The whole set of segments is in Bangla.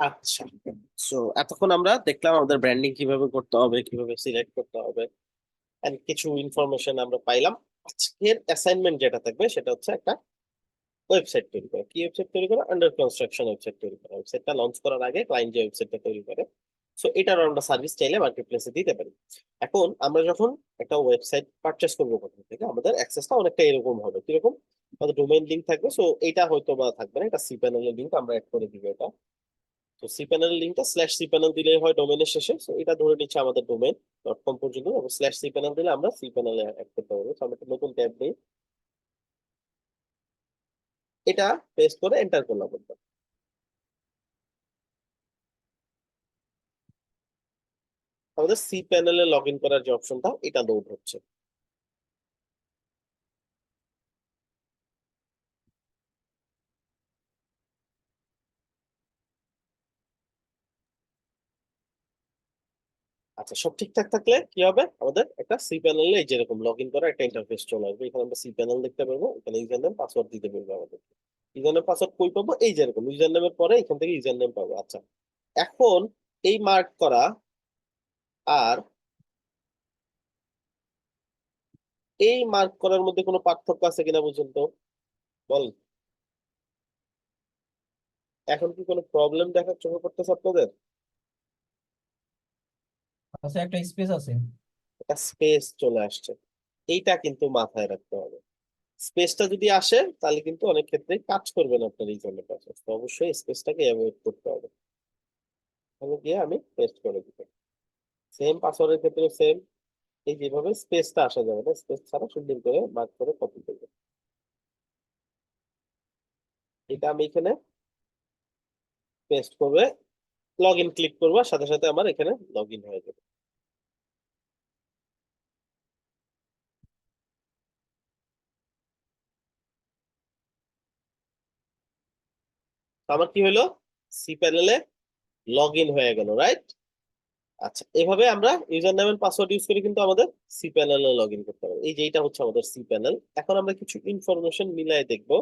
আচ্ছা, সো এতক্ষণ আমরা দেখলাম আমাদের ব্র্যান্ডিং কিভাবে করতে হবে, কিভাবে সিলেক্ট করতে হবে, এন্ড কিছু ইনফরমেশন আমরা পাইলাম। আজকের অ্যাসাইনমেন্ট যেটা থাকবে সেটা হচ্ছে একটা ওয়েবসাইট তৈরি করা। কি ওয়েবসাইট তৈরি করা? আন্ডার কনস্ট্রাকশন ওয়েবসাইট তৈরি করা। ওয়েবসাইটটা লঞ্চ করার আগে ক্লায়েন্ট যে ওয়েবসাইটটা তৈরি করে, সো এটার আমরা সার্ভিস চাইলে মার্কেট প্লেসে দিতে পারি। এখন আমরা যখন একটা ওয়েবসাইট পারচেস করবো কোথা থেকে, আমাদের অ্যাক্সেসটা অনেকটা এরকম হবে। কিরকম? আমাদের ডোমেইন লিংক থাকবে, সো এটা হয়তো বা থাকবে না, এটা সিপ্যানেল এর লিংক আমরা অ্যাড করে দিব এটা। তো সিপ্যানেল লিংকটা স্ল্যাশ সিপ্যানেল দিলেই হয় ডোমেইনের শেষে, সো এটা ধরে নিচ্ছে আমাদের ডোমেইন .com পর্যন্ত, এবং স্ল্যাশ সিপ্যানেল দিলে আমরা সিপ্যানেলে অ্যাড করতে পারবো। তো আমরা একটা নতুন ট্যাব দিই, এটা পেস্ট করে এন্টার করলাম। আমাদের সি প্যানেলে লগ ইন করার যে অপশনটা, এটা লোড হচ্ছে। আচ্ছা, সব ঠিকঠাক থাকলে কি হবে, আমাদের একটা সি প্যানেলে যেরকম লগ ইন করা একটা ইন্টারফেস চলে আসবে। এখানে আমরা সি প্যানেল দেখতে পারবো, এখানে ইউজার নেম পাসওয়ার্ড দিতে পারবো। আমাদের ইউজার নেম পাসওয়ার্ড কই পাবো? এই যেরকম ইউজার নেমের পরে এখান থেকে ইউজার নেম পাবো। আচ্ছা, এখন এই মার্ক করা আর এই মার্ক করার মধ্যে কোনো পার্থক্য আছে কিনা বুঝুন তো, বল। এখন কি কোনো প্রবলেম দেখা চোখে পড়তেছে আপনাদের? আচ্ছা, একটা স্পেস আছে। একটা স্পেস চলে আসছে, এইটা কিন্তু মাথায় রাখতে হবে। স্পেসটা যদি আসে তাহলে কিন্তু অনেক ক্ষেত্রে কাজ করবে না আপনার রিজনের কাছে, তো অবশ্যই স্পেসটাকে অ্যাভয়েড করতে হবে। তাহলে গিয়ে আমি পেস্ট করে দিব। সেম পাসওয়ার্ডের ক্ষেত্রে সেম, এই যেভাবে স্পেসটা আসা যাবে না, স্পেস ছাড়া সুন্দর করে মার্ক করে কপি করবো। এটা আমি এখানে পেস্ট করবে, লগ ইন ক্লিক করবো, সাথে সাথে আমার এখানে লগ ইন হয়ে যাবে। তো আমার কি হলো, সি প্যানেলে লগ ইন হয়ে গেল, রাইট? আচ্ছা, এভাবে আমরা user name and password use করে কিন্তু আমাদের সি প্যানেলে লগ ইন করতে পারবো। এই যে এইটা হচ্ছে আমাদের সি প্যানেল। এখন আমরা কিছু ইনফরমেশন মিলাই দেখবো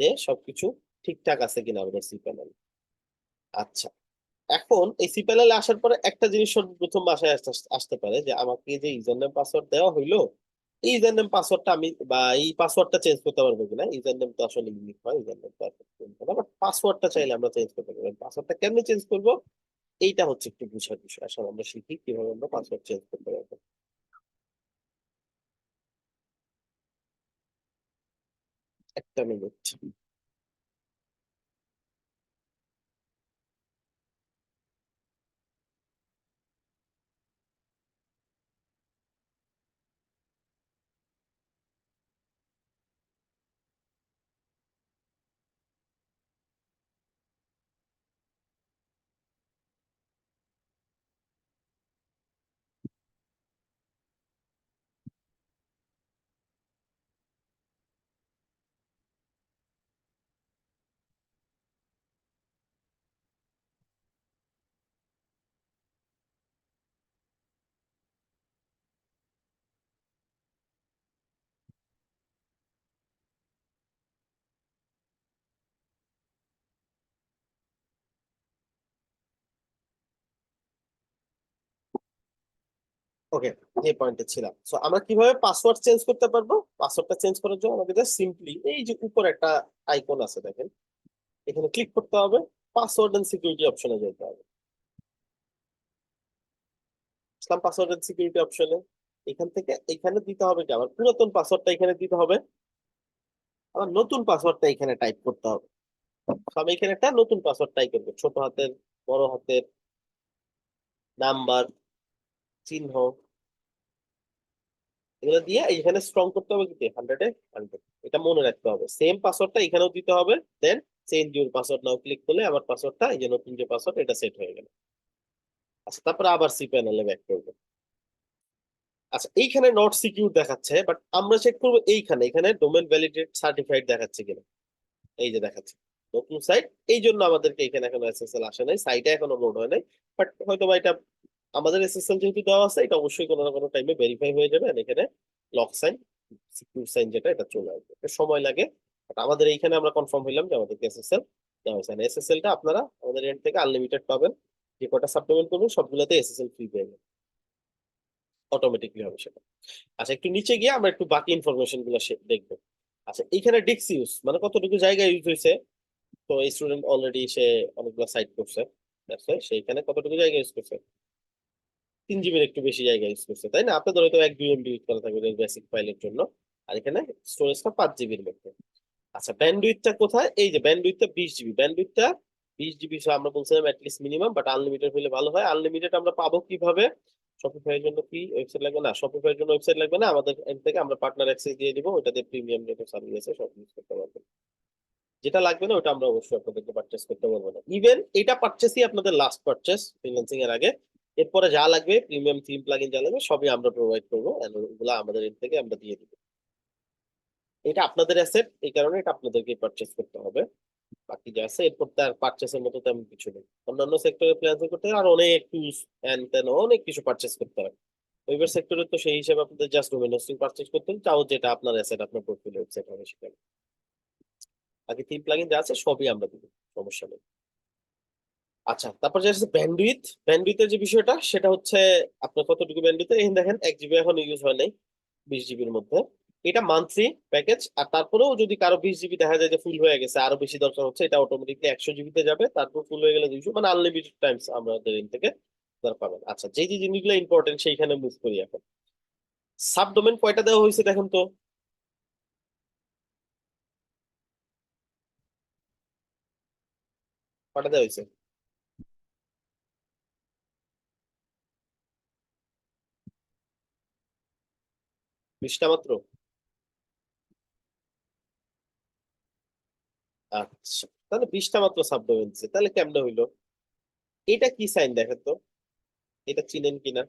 যে সবকিছু ঠিকঠাক আছে কিনা আমাদের সি প্যানেল। আচ্ছা, এখন এই সি প্যানেলে আসার পরে একটা জিনিস প্রথম বাসায় আসতে আসতে পারে, যে আমাকে যে ইউজার নেম পাসওয়ার্ড দেওয়া হইলো, এই ইউজার নেম পাসওয়ার্ডটা আমি বা এই পাসওয়ার্ডটা চেঞ্জ করতে পারবো কিনা। ইউজার নেম তো আসলে ইউনিক হয়, ইউজার নেম বাট পাসওয়ার্ডটা চাইলে আমরা চেঞ্জ করতে পারবো। পাসওয়ার্ডটা কেমনে চেঞ্জ করবো, এইটা হচ্ছে একটু বুঝার বিষয়। আসলে আমরা শিখি কিভাবে আমরা পাসওয়ার্ড চেঞ্জ করতে পারবো। একটা মিনিট। ওকে, যে পয়েন্টে ছিলাম, সো আমরা কিভাবে পাসওয়ার্ড চেঞ্জ করতে পারবো? পাসওয়ার্ডটা চেঞ্জ করার জন্য আমাকে জাস্ট সিম্পলি এই যে উপরে একটা আইকন আছে দেখেন, এখানে ক্লিক করতে হবে, পাসওয়ার্ড এন্ড সিকিউরিটি অপশনে যেতে হবে। ইসলাম পাসওয়ার্ড এন্ড সিকিউরিটি অপশনে এখান থেকে এখানে দিতে হবে কি, আমার পুরাতন পাসওয়ার্ডটা এখানে দিতে হবে, আমার নতুন পাসওয়ার্ডটা এখানে টাইপ করতে হবে। তো আমি এখানে একটা নতুন পাসওয়ার্ড টাইপ করবো, ছোট হাতের, বড় হাতের, নাম্বার, চিহ্ন, এগুলো দিয়ে এখানে স্ট্রং করতে হবে, কিন্তু 100-এ 100, এটা মনে রাখতে হবে। সেম পাসওয়ার্ডটা এখানেও দিতে হবে, then change your password now click করলে আমার পাসওয়ার্ডটা, এই যে নতুন যে পাসওয়ার্ড, এটা সেট হয়ে গেল। আচ্ছা, তারপরে আবার সি প্যানেলে ব্যাক করবো। আচ্ছা, এইখানে নট সিকিউর দেখাচ্ছে, বাট আমরা চেক করবো এইখানে, এখানে ডোমেন ভ্যালিডেট সার্টিফাইড দেখাচ্ছে কিনা। এই যে দেখাচ্ছে নতুন সাইট, এই জন্য আমাদেরকে এখানে এখনো এসএসএল আসে নাই, সাইটে এখনো লোড হয় নাই। বাট হয়তো বা এটা আমাদের এসএসএল যেহেতু দেওয়া আছে, এটা অবশ্যই কোনো না কোনো টাইমে ভেরিফাই হয়ে যাবে, আর এখানে লক সাইন, সিকিউর সাইন যেটা, এটা চলে আসবে। এটা সময় লাগে, বাট আমাদের এইখানে আমরা কনফার্ম হইলাম যে আমাদেরকে এসএসএল দেওয়া হয়েছে। এসএসএল টা আপনারা আমাদের এন্ড থেকে আনলিমিটেড পাবেন, যে কটা সাপ্লিমেন্ট করবেন সবগুলোতে এসএসএল ফ্রি পেয়ে অটোমেটিকলি হবে সেটা। আচ্ছা, একটু নিচে গিয়ে আমরা একটু বাকি ইনফরমেশন গুলো দেখবো। আচ্ছা, এখানে ডিস্ক ইউজ মানে কতটুকু জায়গা ইউজ হয়েছে। তো এই স্টুডেন্ট অলরেডি সে অনেকগুলো সাইট করছে, সেইখানে কতটুকু জায়গা ইউজ করছে, 3 জিবির একটু বেশি জায়গা ইউজ করছে, তাই না? আপনাদের হয়তো 1-2 MB ইউজ করা থাকবে বেসিক ফাইলের জন্য, আর এখানে স্টোরেজটা 5 জিবির মধ্যে। আচ্ছা, ব্যান্ডউইথটা কোথায়? এই যে ব্যান্ডউইথটা 20 জিবি, ব্যান্ডউইথটা 20 জিবি আমরা বলছিলাম অ্যাটলিস্ট মিনিমাম, বাট আনলিমিটেড হলে ভালো হয়। আনলিমিটেড আমরা পাবো কিভাবে? শপিফাই এর জন্য কি ওয়েবসাইট লাগবে? না, শপিফাই এর জন্য ওয়েবসাইট লাগবে না, আমাদের এন্ড থেকে আমরা পার্টনার অ্যাক্সেস দিয়ে দিব, ওটাতে প্রিমিয়াম রেট সার্ভিস আছে, সব ইউজ করতে পারবেন। যেটা লাগবে না ওটা আমরা অবশ্যই আপনাদেরকে পারচেস করতে বলবো না। ইভেন এটা পারচেসই আপনাদের লাস্ট পারচেস ফ্রিল্যান্সিং এর আগে। এরপরে যা লাগবে প্রিমিয়াম থিম প্লাগইন যা লাগবে সবই আমরা প্রোভাইড করবো, and ওগুলো আমাদের এন্ড থেকে আমরা দিয়ে দিব। এটা আপনাদের অ্যাসেট, এই কারণে এটা আপনাদেরকে পারচেস করতে হবে। বাকি যা আছে এরপর তার পারচেসের মতো তেমন কিছু নেই। অন্যান্য সেক্টরে ফ্রিল্যান্সিং করতে গেলে আর অনেক টুলস এন্ড তেন অনেক কিছু পারচেস করতে হয়। ওয়েবের সেক্টরে তো সেই হিসেবে আপনাদের জাস্ট ডোমেইন হোস্টিং পারচেস করতে হবে, চাও যেটা আপনার অ্যাসেট আপনার পোর্টফোলিও ওয়েবসাইট হবে সেখানে। বাকি থিম প্লাগইন যা আছে সবই আমরা দিব, সমস্যা নেই। আচ্ছা, তারপর যে আছে ব্যান্ডউইথ, ব্যান্ডউইথের যে বিষয়টা সেটা হচ্ছে আপনার কতটুকু ব্যান্ডউইথ, এই দেখেন 1 জিবি এখন ইউজ হয় নাই 20 জিবির মধ্যে। এটা মান্থলি প্যাকেজ, আর তারপরেও যদি কারো 20 জিবি দেখা যায় যে ফুল হয়ে গেছে, আরো বেশি দরকার হচ্ছে, এটা অটোমেটিকলি 100 জিবিতে যাবে, তারপর ফুল হয়ে গেলে 200, মানে আনলিমিটেড টাইমস আমাদের এন থেকে আপনারা পাবেন। আচ্ছা, যে যে জিনিসগুলো ইম্পর্টেন্ট সেইখানে মুভ করি এখন। সাবডোমেন কয়টা দেওয়া হয়েছে দেখেন তো? কয়টা দেওয়া হয়েছে? 20টা মাত্র? আচ্ছা, তাহলে 20টা মাত্র সাবডোমেন দিচ্ছে, তাহলে কেমনে হইলো? এটা কি সাইন দেখেন তো, এটা চিনেন কিনা?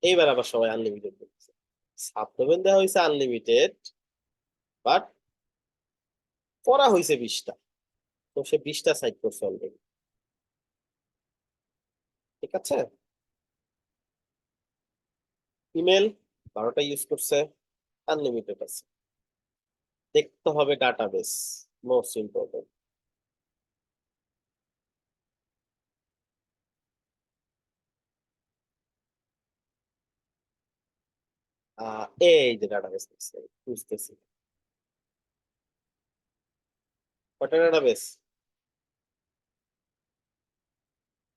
এইবার আবার সবাই আনলিমিটেড বলছে। সাবডোমেন দেওয়া হয়েছে আনলিমিটেড, বাট করা হয়েছে 20টা, তো সে 20টা সাইট করছে অলরেডি, ঠিক আছে। ইমেল 12টা ইউজ করছে, আনলিমিটেড আছে। দেখতে হবে ডাটাবেস, মোস্ট ইম্পর্টেন্ট। এই যে ডাটাবেস বুঝতেছি। কয়টা ডাটাবেস?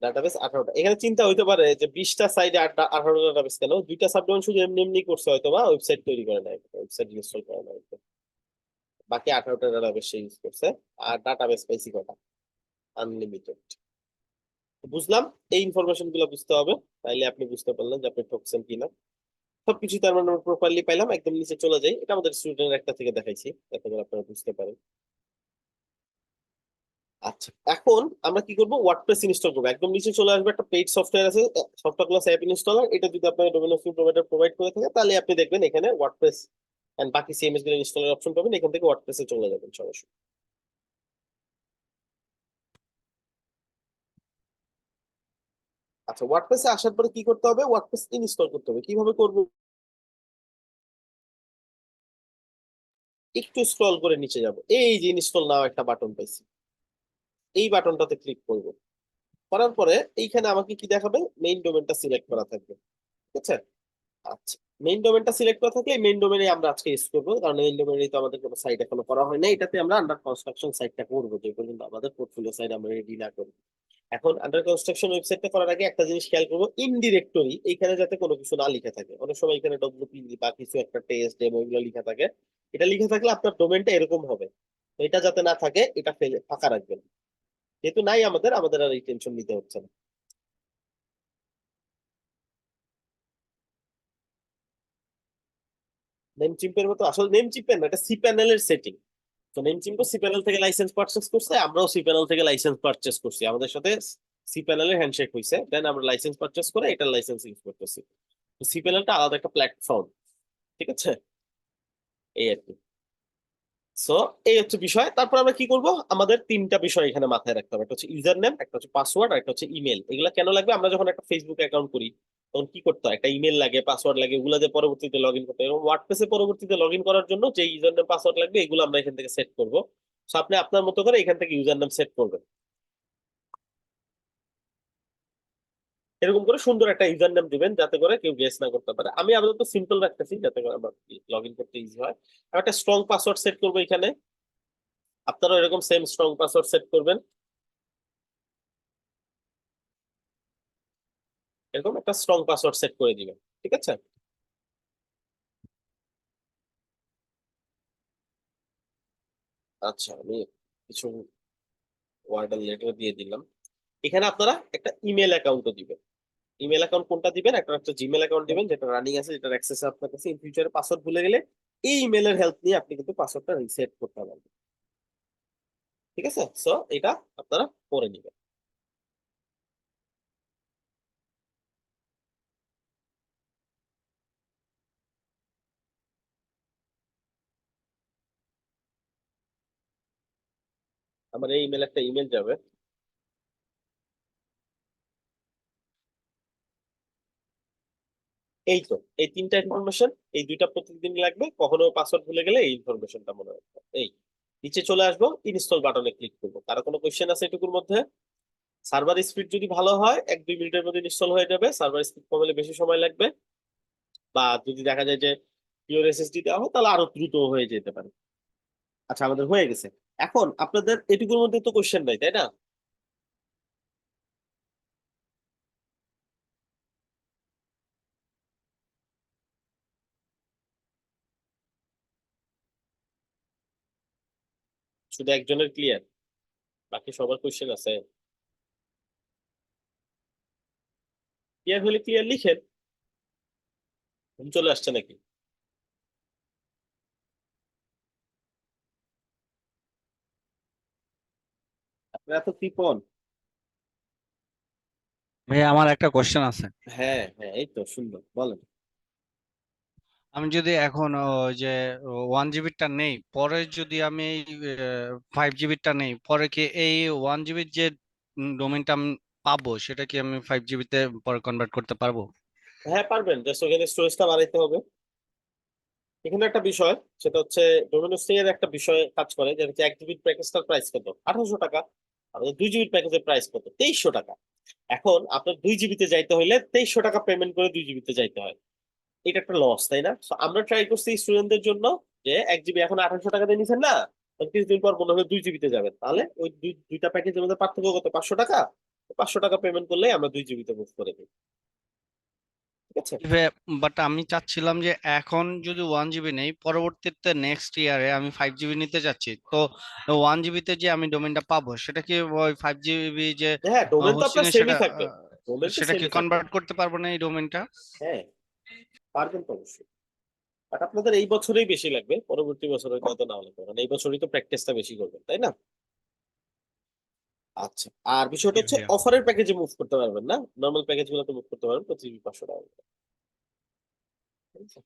ডাটাবেস 18টা। এখানে চিন্তা হইতে পারে যে 20টা সাইডে 18টা ডাটাবেস কেন? 2টা সাবডোমেন শুধু এমনি এমনি করছে, হয়তো বা ওয়েবসাইট তৈরি করে নাই, ওয়েবসাইট ইনস্টল করে নাই, বাকি 18টা ডাটাবেস সে ইউজ করছে। আর ডাটাবেস পাইছি কটা? আনলিমিটেড। বুঝলাম, এই ইনফরমেশন গুলো বুঝতে হবে, তাইলে আপনি বুঝতে পারলেন যে আপনি ঠকছেন কিনা। সবকিছু তার মানে প্রপারলি পাইলাম। একদম নিচে চলে যাই, এটা আমাদের স্টুডেন্ট একটা থেকে দেখাইছি যাতে করে আপনারা বুঝতে পারেন। আচ্ছা, এখন আমরা কি করবো, ওয়ার্ডপ্রেস ইনস্টল করবো। একদম নিচে চলে আসবে, একটা পেইড সফটওয়্যার আছে, সফটওয়্যার ক্লাস অ্যাপ ইনস্টলার। এটা যদি আপনার ডোমেইন হোস্টিং প্রোভাইডার প্রোভাইড করে থাকে, তাহলে আপনি দেখবেন এখানে ওয়ার্ডপ্রেস এন্ড বাকি সিএমএস গুলো ইনস্টলের অপশন পাবেন, এখান থেকে ওয়ার্ডপ্রেসে চলে যাবেন সরাসরি। আচ্ছা, ওয়ার্ডপ্রেসে আসার পরে কি করতে হবে? ওয়ার্ডপ্রেস ইনস্টল করতে হবে। কিভাবে করবো? একটু স্ক্রল করে নিচে যাব, এই যে ইনস্টল নাও একটা বাটন পাইছি, এই বাটনটাতে ক্লিক করব। করার পরে এইখানে আমাকে কি দেখাবে? মেইন ডোমেনটা সিলেক্ট করা থাকবে, ঠিক আছে। আচ্ছা, মেইন ডোমেনটা সিলেক্ট করা থাকলে মেইন ডোমেনে আমরা আজকে ইউজ করবো, কারণ মেইন ডোমেনে তো আমাদের কোনো সাইট এখনো করা হয় না, এটাতে আমরা আন্ডার কনস্ট্রাকশন সাইটটা করবো, যে পর্যন্ত আমাদের পোর্টফোলিও সাইট আমরা রেডি না করি। এখন আন্ডার কনস্ট্রাকশন ওয়েবসাইটটা করার আগে একটা জিনিস খেয়াল করবো, ইন ডিরেক্টরি এইখানে যাতে কোনো কিছু না লিখে থাকে। অনেক সময় এখানে ডব্লিউপি বা কিছু একটা টেস্ট ডেমো এগুলো লিখা থাকে, এটা লিখে থাকলে আপনার ডোমেনটা এরকম হবে। তো এটা যাতে না থাকে, এটা ফাঁকা রাখবেন। যেহেতু নাই আমাদের, আমাদের আর এই টেনশন নিতে হচ্ছে না। নেম চিম্পের মতো, আসলে নেম চিম্পের না, এটা সি প্যানেলের সেটিং। তো নেম চিম্পও সি প্যানেল থেকে লাইসেন্স পারচেস করছে, আমরাও সি প্যানেল থেকে লাইসেন্স পারচেস করছি, আমাদের সাথে সি প্যানেলের হ্যান্ডশেক হয়েছে, দেন আমরা লাইসেন্স পারচেস করে এটার লাইসেন্স ইউজ করতেছি। সি প্যানেলটা আলাদা একটা প্ল্যাটফর্ম, ঠিক আছে, এই আর কি। সো এই হচ্ছে বিষয়। তারপর আমরা কি করব, আমাদের 3টা বিষয় এখানে মাথায় রাখতে হবে। একটা হচ্ছে ইউজার নেম, একটা হচ্ছে পাসওয়ার্ড, আর একটা হচ্ছে ইমেল। এগুলা কেন লাগবে? আমরা যখন একটা ফেসবুক অ্যাকাউন্ট করি, তখন কি করতে হয়, একটা ইমেল লাগে, পাসওয়ার্ড লাগে, এগুলো দিয়ে পরবর্তীতে লগ ইন করতে হয়। এবং ওয়ার্ডপ্রেসে পরবর্তীতে লগ ইন করার জন্য যে ইউজার নেম পাসওয়ার্ড লাগবে এগুলো আমরা এখান থেকে সেট করবো। তো আপনি আপনার মতো করে এখান থেকে ইউজার নেম সেট করবেন। এরকম করে সুন্দর একটা ইউজার নেম দিবেন যাতে করে কেউ গেস না করতে পারে। আমি আপাতত সিম্পল রাখতেছি যাতে করে আমার লগ ইন করতে ইজি হয়। আমি একটা স্ট্রং পাসওয়ার্ড সেট করবো এখানে, আপনারাও এরকম সেম স্ট্রং পাসওয়ার্ড সেট করবেন। এরকম একটা স্ট্রং পাসওয়ার্ড সেট করে দিবেন, ঠিক আছে। আচ্ছা, আমি কিছু ওয়ার্ড লেটার দিয়ে দিলাম। এখানে আপনারা একটা ইমেল অ্যাকাউন্টও দিবেন। ইমেল অ্যাকাউন্ট কোনটা দিবেন, একটা একটা জিমেল অ্যাকাউন্ট দিবেন যেটা রানিং আছে, যেটার অ্যাক্সেস আপনার কাছে। ইন ফিউচারে পাসওয়ার্ড ভুলে গেলে এই ইমেলের হেল্প নিয়ে আপনি কিন্তু পাসওয়ার্ডটা রিসেট করতে পারবেন, ঠিক আছে। সো এটা আপনারা করে নেবেন। আমার এই ইমেল একটা ইমেল যাবে। এই তো, এই তিনটা ইনফরমেশন, এই দুইটা প্রতিদিন লাগবে। কখনো পাসওয়ার্ড ভুলে গেলে এই ইনফরমেশনটা মনে রাখবো। এই নিচে চলে আসবো, ইনস্টল বাটনে ক্লিক করবো। কারো কোনো কোয়েশ্চেন আছে এটুকুর মধ্যে? সার্ভার স্পিড যদি ভালো হয় 1-2 মিনিটের মধ্যে ইনস্টল হয়ে যাবে। সার্ভার স্পিড কমলে বেশি সময় লাগবে, বা যদি দেখা যায় যে পিওর এসএসডি দেওয়া হয় তাহলে আরো দ্রুত হয়ে যেতে পারে। আচ্ছা, আমাদের হয়ে গেছে। এখন আপনাদের এটুকুর মধ্যে তো কোশ্চেন নাই, তাই না? শুধু একজনের ক্লিয়ার, বাকি সবার কোশ্চেন আছে? ক্লিয়ার হলে ক্লিয়ার লিখেন। ঘুম চলে আসছে নাকি? আপনারা এত কৃপণ। ভাইয়া আমার একটা কোশ্চেন আছে। হ্যাঁ হ্যাঁ, এই তো সুন্দর, বলেন। আমি যদি এখন ওই যে 1 জিবিটা নেই, পরে যদি আমি 5 জিবিটা নেই, পরে কি এই 1 জিবির যে ডোমেনটা আমি পাবো সেটা কি আমি 5 জিবিতে পরে কনভার্ট করতে পারবো? হ্যাঁ পারবেন, জাস্ট ওখানে স্টোরেজটা বাড়াইতে হবে। এখানে একটা বিষয়, সেটা হচ্ছে ডোমিনো এর একটা বিষয় কাজ করে, যেটা হচ্ছে 1 জিবির প্যাকেজটার প্রাইস কত, 1800 টাকা। আমাদের 2 জিবির প্যাকেজের প্রাইস কত, 2300 টাকা। এখন আপনার 2 জিবিতে যাইতে হলে 2300 টাকা পেমেন্ট করে 2 জিবিতে যাইতে হয়। এটা একটা লস, তাই না? So আমরা ট্রাই করছি স্টুডেন্টদের জন্য যে 1 জিবি এখন 1800 টাকা দিয়ে নিছেন না, কিছুদিন পর মনে হবে 2 জিবিতে যাবেন, তাহলে ওই দুইটা প্যাকেজের মধ্যে পার্থক্য কত, 500 টাকা। 500 টাকা পেমেন্ট করলে আমরা 2 জিবিতে মুভ করে দিই, ঠিক আছে। বাট আমি চাচ্ছিলাম যে এখন যদি 1 জিবি নেই, পরবর্তীতে নেক্সট ইয়ারে আমি 5 জিবি নিতে চাচ্ছি, তো 1 জিবিতে যে আমি ডোমেনটা পাবো সেটা কি ওই 5 জিবি যে হ্যাঁ, ডোমেন তো হোস্টিং আপনার এ সেমই সেটা থাকবে। ডোমেন তো সেটা কি সেমই থাকবে। কনভার্ট করতে পারবো না এই ডোমেনটা? হ্যাঁ, পারবেন তো অবশ্যই। বাট আপনাদের এই বছরেই বেশি লাগবে, পরবর্তী বছরে কত না হলে, কারণ এই বছরই তো প্র্যাকটিসটা বেশি করবেন, তাই না? আচ্ছা, আর বিষয়টা জি হচ্ছে ভাইয়া। অফারের প্যাকেজে মুভ করতে পারবেন না, নর্মাল প্যাকেজ গুলোতে মুভ করতে পারবেন প্রতি 500 টাকা করে। ঠিক আছে?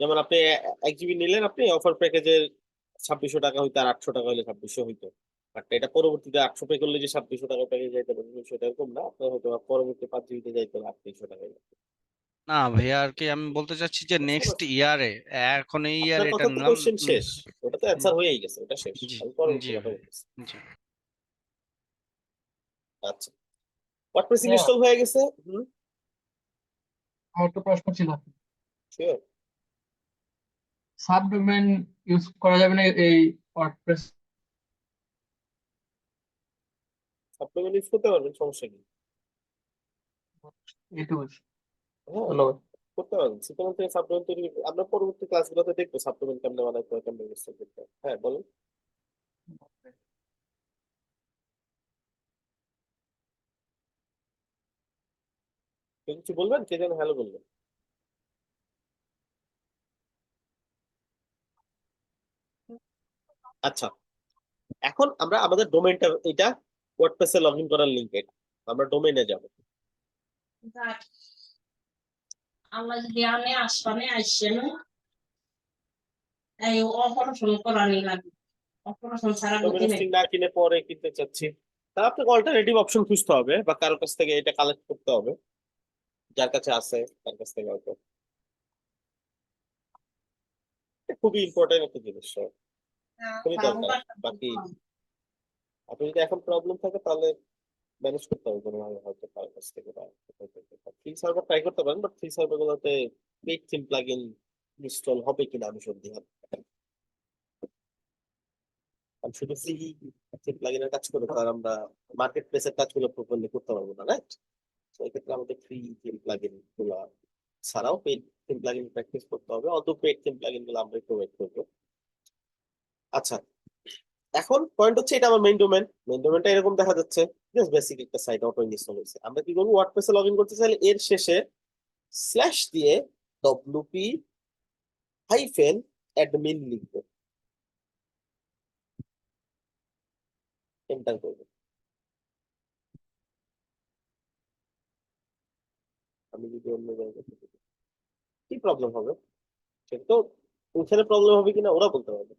যেমন আপনি 1 জিবি নিলেন, আপনি অফার প্যাকেজের 2600 টাকা হইতো, আর 800 টাকা হলে 2600 হইতো। বাট এটা পরবর্তীতে 800 পে করলে যে 2600 টাকা প্যাকেজ যাইতে পারবেন সেটা এরকম না, আপনার হয়তো পরবর্তী 5 জিবিতে যাইতে হলে 3800 টাকা লাগবে। না ভাইয়া, আর কি আমি বলতে চাচ্ছি যে বুঝতে নেক্সট পারছেন? ইয়ারে, এখন এই ইয়ারে আপনার এটা কথা তো নিলাম। কোশ্চেন উম, শেষ, ওটা তো উম, অ্যান্সার হয়েই গেছে, ওটা শেষ। জি আমি পরবর্তী জি কথা ভাই, বলতেছি। জি। আচ্ছা, ওয়ার্ডপ্রেস হ্যাঁ, ইনস্টল হয়ে গেছে। হুম, আমার একটা প্রশ্ন ছিল। শিওর। সাব ডোমেন ইউজ করা যাবে না এই ওয়ার্ডপ্রেস? সাপ্লিমেন্ট ইউজ করতে পারবেন, সমস্যা কি? এইটুকু। হ্যাঁ, ধন্যবাদ। করতে পারবেন। সাপ্লিমেন্ট থেকে সাপ্লিমেন্ট তৈরি আমরা পরবর্তী ক্লাসগুলোতে দেখবো সাপ্লিমেন্ট কেমনে বানাইতে হয়, কেমনে ইনস্টল করতে হয়। হ্যাঁ বলুন। কেউ কিছু বলবেন, কে যেন হ্যালো বলবেন। আচ্ছা, এখন আমরা আমাদের ডোমেইনটা, এটা ওয়ার্ডপ্রেসে লগ ইন করার লিঙ্ক, এটা আমরা ডোমেইনে যাব। Allah liane aspane aishenu ay operation korani lagi operation sara goti domain ne string না কিনে পরে কিনতে চাচ্ছি, তা আপনাকে অল্টারনেটিভ অপশন খুঁজতে হবে বা কারোর কাছ থেকে এটা কালেক্ট করতে হবে। যার কাছে আছে তার কাছ থেকে হয়তো খুবই ইম্পর্টেন্ট একটা জিনিস খুবই দরকার। বাকি আপনি যদি এখন প্রবলেম থাকে তাহলে ম্যানেজ করতে হবে কোনোভাবে, হয়তো কার কাছ থেকে বা ফ্রি সার্ভার ট্রাই করতে পারেন, বাট ফ্রি সার্ভার গুলোতে পেইড থিম প্লাগইন ইনস্টল হবে কিনা আমি সন্দিহান। কারণ শুধু ফ্রি থিম প্লাগইনের কাজ করে তো আর আমরা মার্কেট প্লেসের কাজগুলো প্রপারলি করতে পারবো না, রাইট? তো এক্ষেত্রে আমাদের ফ্রি থিম প্লাগইন গুলো ছাড়াও পেইড থিম প্লাগইন প্র্যাকটিস করতে হবে, অত পেইড থিম প্লাগইন গুলো আমরা প্রোভাইড করবো। আচ্ছা, এখন পয়েন্ট হচ্ছে এটা আমার মেইন ডোমেনটা এরকম দেখা যাচ্ছে, জাস্ট বেসিক একটা সাইট অটো ইনস্টল হয়েছে। আমরা কি করবো, ওয়ার্ডপ্রেসে লগ ইন করতে চাইলে এর শেষে স্ল্যাশ দিয়ে ডব্লিউপি হাইফেন অ্যাডমিন লিখবো, এন্টার করবো। আমি যদি অন্য জায়গায় থেকে দিই, কি প্রবলেম হবে সেটা তো ওইখানে প্রবলেম হবে কিনা ওরা বলতে পারবে।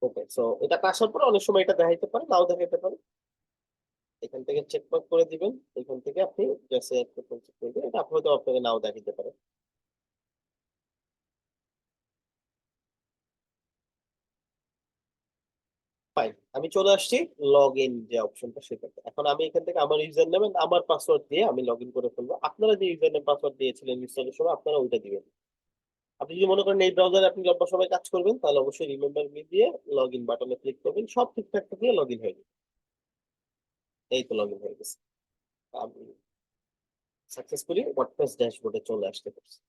ওকে, সো এটা আসার পরে অনেক সময় এটা দেখাইতে পারে, নাও দেখাইতে পারে। এখান থেকে চেক মার্ক করে দিবেন, এখান থেকে আপনি জাস্ট করবেন, এটা হয়তো আপনাকে নাও দেখাইতে পারে। ফাইন, আমি চলে আসছি লগ ইন যে অপশনটা সেটাতে। এখন আমি এখান থেকে আমার ইউজার নেম আমার পাসওয়ার্ড দিয়ে আমি লগ ইন করে ফেলবো। আপনারা যে ইউজার নেম পাসওয়ার্ড দিয়েছিলেন ইনস্টলের সময় আপনারা ওইটা দিবেন। আপনি যদি মনে করেন এই ব্রাউজারে আপনি লম্বা সময় কাজ করবেন তাহলে অবশ্যই রিমেম্বার মি দিয়ে লগ ইন বাটনে ক্লিক করবেন, সব ঠিকঠাক থাকলে লগ ইন হয়ে যাবে। এই তো লগ ইন হয়ে গেছে, আমি সাকসেসফুলি ওয়ার্ডপ্রেস ড্যাশবোর্ডে চলে আসতে পারছি।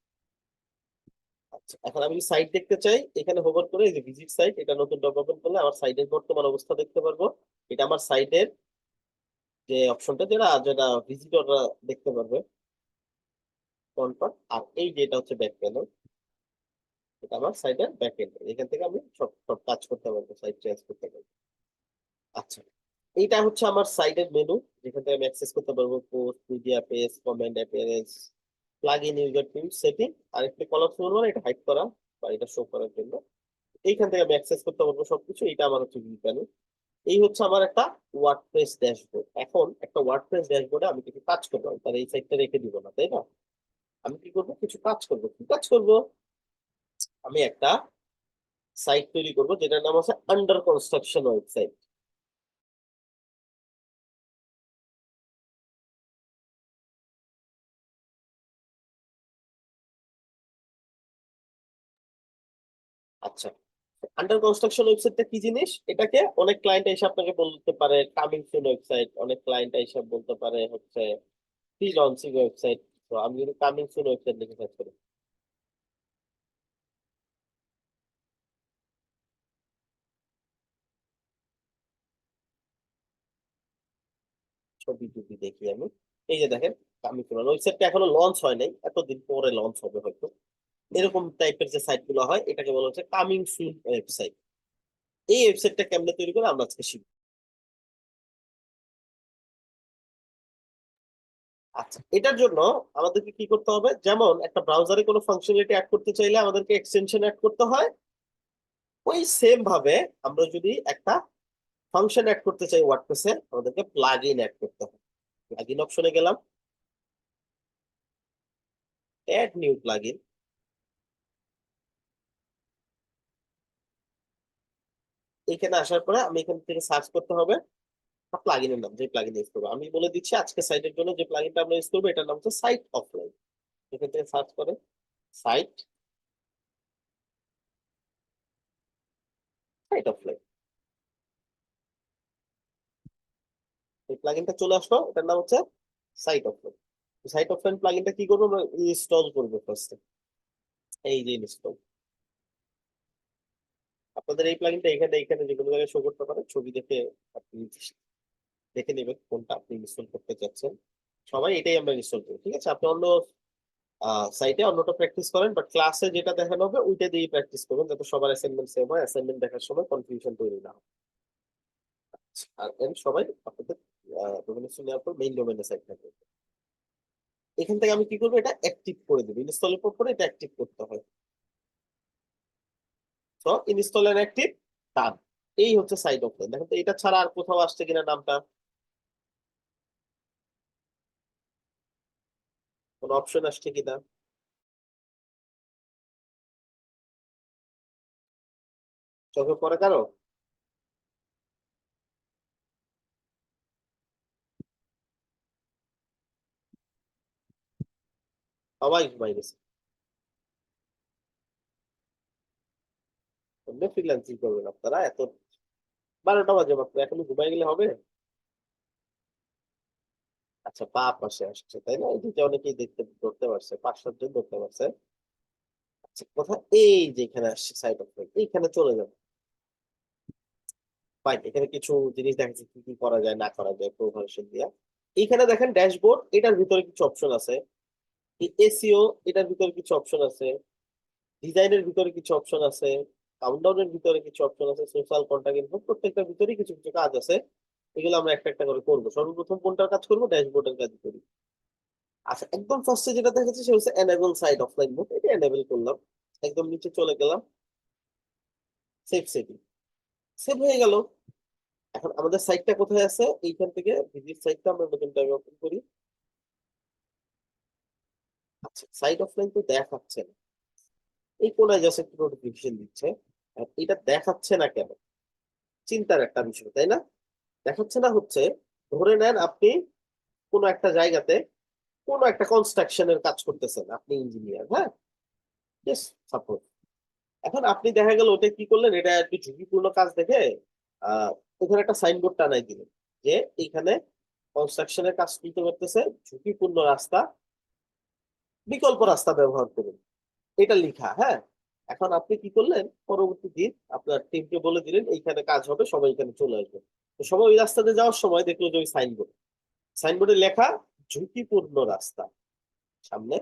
আচ্ছা, এখন আমি সাইট দেখতে চাই, এখানে হোভার করে এই যে ভিজিট সাইট, এটা নতুন ট্যাব ওপেন করলে আমার সাইটের বর্তমান অবস্থা দেখতে পারবো। এটা আমার সাইটের যে অপশনটা যেটা যেটা ভিজিটররা দেখতে পারবে ফ্রন্ট। আর এই যে এটা হচ্ছে ব্যাক প্যানেল, এটা আমার সাইটের ব্যাক এন্ড, এখান থেকে আমি সব সব কাজ করতে পারবো, সাইট চেঞ্জ করতে পারবো। আচ্ছা, এইটা হচ্ছে আমার সাইটের মেনু, যেখান থেকে আমি অ্যাক্সেস করতে পারবো post, media page, comment, appearance, plugin, user team, setting. আর একটা কলাম বলবো না, এটা হাইড করা বা এটা শো করার জন্য এইখান থেকে আমি অ্যাক্সেস করতে পারবো সবকিছু। এটা আমার হচ্ছে ভিউ প্যানেল। এই হচ্ছে আমার একটা ওয়ার্ডপ্রেস ড্যাশবোর্ড। এখন একটা ওয়ার্ডপ্রেস ড্যাশবোর্ডে আমি কিছু কাজ করবো, তার এই সাইটটা রেখে দিব না, তাই না? আমি কি করবো, কিছু কাজ করবো। কি কাজ করবো, আমি একটা সাইট তৈরি করবো যেটার নাম আছে আন্ডার কনস্ট্রাকশন ওয়েবসাইট। আচ্ছা, আন্ডার কনস্ট্রাকশন ওয়েবসাইটটা কি জিনিস, এটাকে অনেক ক্লায়েন্ট এসে আপনাকে বলতে পারে কামিং সুন ওয়েবসাইট, অনেক ক্লায়েন্ট এসে বলতে পারে হচ্ছে প্রি লঞ্চিং ওয়েবসাইট। তো আমি যদি কামিং সুন ওয়েবসাইট লিখে সার্চ করি, ছবি টবি দেখি আমি, এই যে দেখেন কামিং সুন ওয়েবসাইটটা এখনো লঞ্চ হয় নাই, এতদিন পরে লঞ্চ হবে হয়তো। এরকম টাইপের যে সাইট গুলো হয় এটাকে বলা হচ্ছে কামিং সুন ওয়েবসাইট। এই ওয়েবসাইটটা কেমনে তৈরি করে আমরা আজকে শিখবো। আচ্ছা, এটার জন্য আমাদেরকে কি করতে হবে, যেমন একটা ব্রাউজারে কোনো ফাংশনালিটি অ্যাড করতে চাইলে আমাদেরকে এক্সটেনশন অ্যাড করতে হয়, ওই সেম ভাবে আমরা যদি একটা ফাংশন অ্যাড করতে চাই ওয়ার্ডপ্রেসে আমাদেরকে প্লাগইন অ্যাড করতে হবে। প্লাগইন অপশনে গেলাম, অ্যাড নিউ প্লাগইন। এখানে আসার পরে আমি এখান থেকে সার্চ করতে হবে প্লাগইনের নাম, যে প্লাগইন ইউজ করবো। আমি বলে দিচ্ছি আজকে সাইটের জন্য যে প্লাগইনটা আমরা ইউজ করবো এটার নাম হচ্ছে সাইট অফলাইন। এখান থেকে সার্চ করে সাইট সাইট অফলাইন, এই প্লাগইনটা চলে আসলো, এটার নাম হচ্ছে সাইট অফলাইন। সাইট অফলাইন প্লাগইনটা কি করবো, আমরা ইনস্টল করবো ফার্স্টে। এই যে ইনস্টল, আপনাদের এই প্লাগইনটা এখানে এখানে যে কোনো জায়গায় শো করতে পারে, ছবি দেখে আপনি দেখে নেবেন কোনটা আপনি ইনস্টল করতে চাচ্ছেন। সবাই এটাই আমরা ইনস্টল করি, ঠিক আছে? আপনি অন্য সাইটে অন্যটা প্র্যাকটিস করেন, বাট ক্লাসে যেটা দেখানো হবে ওইটা দিয়ে প্র্যাকটিস করবেন, যাতে সবার অ্যাসাইনমেন্ট সেম হয়, অ্যাসাইনমেন্ট দেখার সময় কনফিউশন তৈরি না হয়। আর দেন সবাই আপনাদের ডোমেন নেওয়ার পর মেইন ডোমেনে সাইট থাকবে। এখান থেকে আমি কি করবো, এটা অ্যাক্টিভ করে দেবো, ইনস্টলের পর এটা অ্যাক্টিভ করতে হয়। তো ইনস্টল এন্ড অ্যাক্টিভ, টান। এই হচ্ছে সাইড অফ লাইন। দেখেন তো এটা ছাড়া আর কোথাও আসছে কিনা নামটা, কোন অপশন আসছে কিনা? চোখে পড়ে কারো? সবাই ঘুমাই গেছে। ফ্রিল্যান্সিং করবেন আপনারা এত? 12টা বাজে মাত্র, এখনো ঘুমাই গেলে হবে? আচ্ছা, পা পাশে আসছে তাই না? এই দুইটা অনেকেই দেখতে ধরতে পারছে, 5-7 জন ধরতে পারছে। আচ্ছা, কোথায়? এই যে এখানে আসছে সাইড অফ লাইন, এইখানে চলে যাবে। ফাইন, এখানে কিছু জিনিস দেখাচ্ছে কি কি করা যায় না করা যায় প্রোভারেশন দিয়া। এইখানে দেখেন ড্যাশবোর্ড, এটার ভিতরে কিছু অপশন আছে। এসইও, এটার ভিতরে কিছু অপশন আছে। ডিজাইনের ভিতরে কিছু অপশন আছে। কাউন্টডাউনের ভিতরে কিছু অপশন আছে। সোশ্যাল কন্টাক্ট ইনফো, প্রত্যেকটার ভিতরেই কিছু কিছু কাজ আছে। এগুলো আমরা একটা একটা করে করবো। সর্বপ্রথম কোনটার কাজ করবো? ড্যাশবোর্ডের কাজ করি। আচ্ছা, একদম ফার্স্টে যেটা দেখাচ্ছে সেটা হচ্ছে এনেবল সাইড অফলাইন মোড। এটা এনেবল করলাম। একদম নিচে চলে গেলাম, সেভ সেটিং। সেভ হয়ে গেল। এখন আমাদের সাইটটা কোথায় আছে? এইখান থেকে ভিজিট সাইটটা আমরা নতুন ট্যাবে ওপেন করি। আচ্ছা, সাইড অফলাইন তো দেখাচ্ছে না। এই কোনায় জাস্ট একটু নোটিফিকেশন দিচ্ছে। আর এটা দেখাচ্ছে না কেন? চিন্তার একটা বিষয়, তাই না? দেখাচ্ছে না হচ্ছে, ধরে নেন আপনি কোনো একটা জায়গাতে কোনো একটা কনস্ট্রাকশনের কাজ করতেছেন, আপনি ইঞ্জিনিয়ার, হ্যাঁ, সাপোজ। এখন আপনি দেখা গেল ওটা কি করলেন, এটা একটু ঝুঁকিপূর্ণ কাজ দেখে আহ ওখানে একটা সাইনবোর্ড টানাই দিলেন যে এইখানে কনস্ট্রাকশনের কাজ চলতে করতেছে, ঝুঁকিপূর্ণ রাস্তা, বিকল্প রাস্তা ব্যবহার করুন, এটা লিখা, হ্যাঁ। এখন আপনি কি করলেন, পরবর্তী দিন আপনার টিমকে বলে দিলেন এইখানে কাজ হবে, সবাই এখানে চলে আসবে। তো সবাই ওই রাস্তাতে যাওয়ার সময় দেখলো যে ওই সাইনবোর্ডে লেখা ঝুঁকিপূর্ণ রাস্তা, সামনে